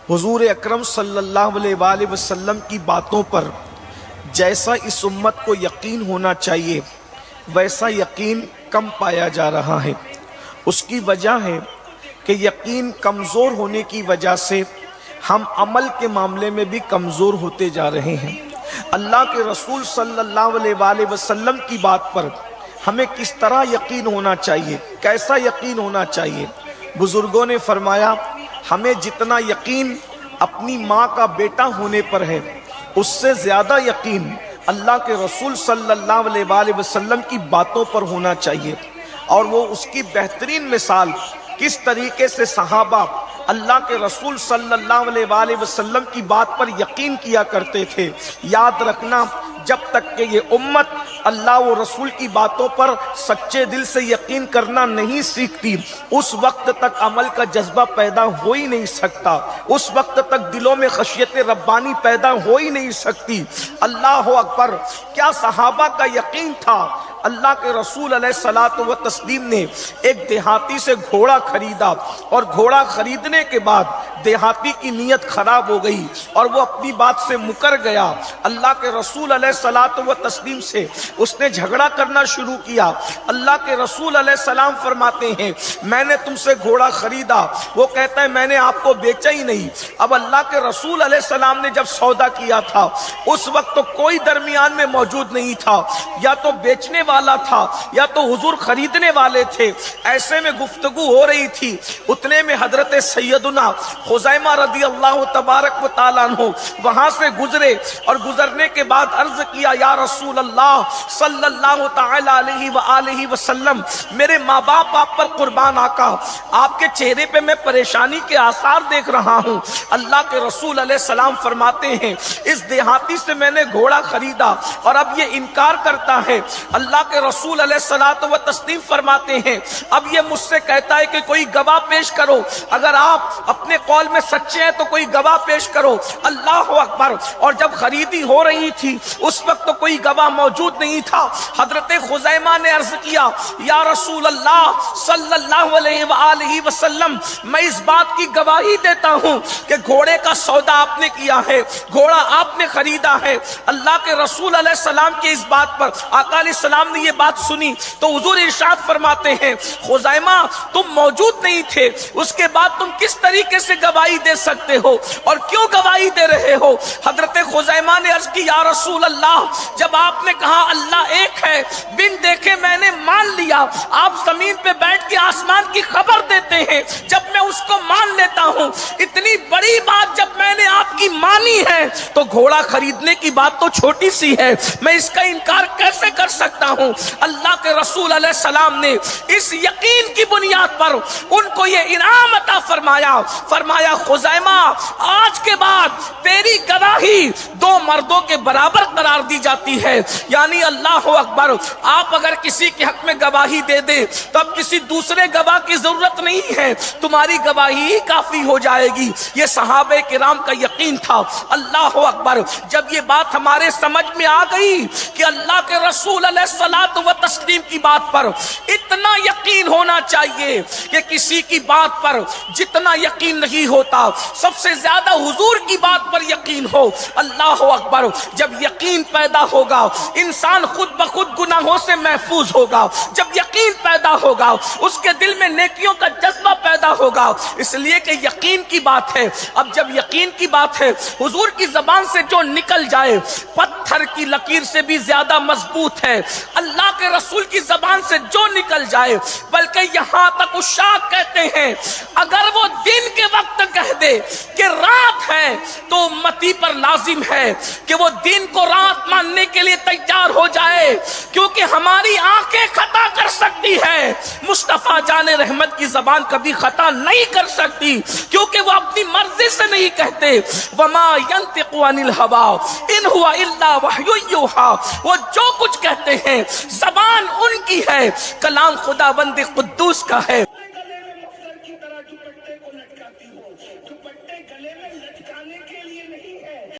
حضور اکرم صلی اللہ علیہ وآلہ وسلم کی باتوں پر جیسا اس امت کو یقین ہونا چاہیے ویسا یقین کم پایا جا رہا ہے۔ اس کی وجہ ہے کہ یقین کمزور ہونے کی وجہ سے ہم عمل کے معاملے میں بھی کمزور ہوتے جا رہے ہیں۔ اللہ کے رسول صلی اللہ علیہ وآلہ وسلم کی بات پر ہمیں کس طرح یقین ہونا چاہیے، کیسا یقین ہونا چاہیے؟ بزرگوں نے فرمایا ہمیں جتنا یقین اپنی ماں کا بیٹا ہونے پر ہے اس سے زیادہ یقین اللہ کے رسول صلی اللہ علیہ وآلہ وسلم کی باتوں پر ہونا چاہیے۔ اور وہ اس کی بہترین مثال کس طریقے سے صحابہ اللہ کے رسول صلی اللہ علیہ وآلہ وسلم کی بات پر یقین کیا کرتے تھے۔ یاد رکھنا، جب تک کہ یہ امت اللہ و رسول کی باتوں پر سچے دل سے یقین کرنا نہیں سیکھتی اس وقت تک عمل کا جذبہ پیدا ہو ہی نہیں سکتا، اس وقت تک دلوں میں خشیت ربانی پیدا ہو ہی نہیں سکتی۔ اللہ اکبر! کیا صحابہ کا یقین تھا! اللہ کے رسول علیہ الصلوۃ والتسلیم نے ایک دیہاتی سے گھوڑا خریدا اور گھوڑا خریدنے کے بعد دیہاتی کی نیت خراب ہو گئی اور وہ اپنی بات سے مکر گیا۔ اللہ کے رسول علیہ الصلوۃ والتسلیم سے اس نے جھگڑا کرنا شروع کیا۔ اللہ کے رسول علیہ السلام فرماتے ہیں میں نے تم سے گھوڑا خریدا، وہ کہتا ہے میں نے آپ کو بیچا ہی نہیں۔ اب اللہ کے رسول علیہ السلام نے جب سودا کیا تھا اس وقت تو کوئی درمیان میں موجود نہیں تھا، یا تو بیچنے والا تھا یا تو حضور خریدنے والے تھے۔ ایسے میں گفتگو ہو رہی تھی، اتنے میں حضرت سیدنا خزیمہ رضی اللہ تبارک و تعالیٰ عنہ وہاں سے گزرے اور گزرنے کے بعد عرض کیا یا رسول اللہ صلی اللہ تعالی علیہ وآلہ وسلم، میرے ماں باپ آپ پر قربان آقا، آپ کے چہرے پہ میں پریشانی کے آثار دیکھ رہا ہوں۔ اللہ کے رسول علیہ السلام فرماتے ہیں اس دیہاتی سے میں نے گھوڑا خریدا اور اب یہ انکار کرتا ہے۔ اللہ کے رسول علیہ الصلوۃ والتسلیم فرماتے ہیں اب یہ مجھ سے کہتا ہے کہ کوئی گواہ پیش کرو، اگر آپ اپنے قول میں سچے ہیں تو کوئی گواہ پیش کرو۔ اللہ اکبر! اور جب خریدی ہو رہی تھی اس وقت تو کوئی گواہ موجود نہیں تھا۔ حضرت خزیمہ نے عرض کیا یا رسول اللہ صلی اللہ علیہ وآلہ وسلم، میں اس بات کی گواہی دیتا ہوں کہ گھوڑے کا سودا آپ نے کیا ہے، گھوڑا آپ نے خریدا ہے۔ اللہ کے رسول علیہ السلام کی اس بات پر آقا علیہ السلام نے یہ بات سنی تو حضور ارشاد فرماتے ہیں خزیمہ تم موجود نہیں تھے، اس کے بعد تم کس طریقے سے گواہی دے سکتے ہو اور کیوں گواہی دے رہے ہو؟ حضرت خزیمہ نے عرض کی یا رسول اللہ، جب آپ نے کہا اللہ ایک ہے، بن دیکھے میں نے مان لیا۔ آپ زمین پہ بیٹھ کے آسمان کی خبر دیتے ہیں، جب میں اس کو مان لیتا ہوں، اتنی بڑی بات جب میں نے آپ کی مانی ہے تو گھوڑا خریدنے کی بات تو چھوٹی سی ہے، میں اس کا انکار کیسے کر سکتا ہوں؟ اللہ کے رسول علیہ السلام نے اس یقین کی بنیاد پر ان کو یہ انعام عطا فرمایا خزیمہ آج کے بعد تیری گواہی دو مردوں کے برابر قرار دی جاتی ہے۔ یعنی اللہ اکبر! آپ اگر کسی کے حق میں گواہی دے دیں تو اب کسی دوسرے گواہ کی ضرورت نہیں ہے، تمہاری گواہی ہی کافی ہو جائے گی۔ یہ صحابہ کرام کا یقین تھا۔ اللہ اکبر! جب یہ بات ہمارے سمجھ میں آ گئی کہ اللہ کے رسول علیہ الصلوۃ والتسلیم کی بات پر اتنا یقین ہونا چاہیے کہ کسی کی بات پر جتنا یقین نہیں ہوتا سب سے زیادہ حضور کی بات پر یقین ہو۔ اللہ اکبر! جب یقین پیدا ہوگا انسان خود بخود گناہوں سے محفوظ ہوگا، جب یقین پیدا ہوگا اس کے دل میں نیکیوں کا جذبہ پیدا ہوگا، اس لیے کہ یقین کی بات ہے۔ اب جب یقین کی بات ہے، حضور کی زبان سے جو نکل جائے پتھر کی لکیر سے بھی زیادہ مضبوط ہے۔ اللہ کے رسول کی زبان سے جو نکل جائے، بلکہ یہاں تک عشاق کہتے ہیں اگر وہ دن کے وقت کہہ دے کہ رات ہے تو امتی پر لازم ہے کہ وہ دن کو رات ماننے کے لیے تیار ہو جائے، کیونکہ ہماری آنکھیں خطا کر سکتی ہے، مصطفیٰ جان رحمت کی زبان کبھی خطا نہیں کر سکتی کیونکہ وہ اپنی مرضی سے نہیں کہتے۔ وما ينطق عن الهوى ان هو الا وحی یوحی، وہ جو کچھ کہتے ہیں زبان ان کی ہے، کلام خداوند قدوس کا ہے۔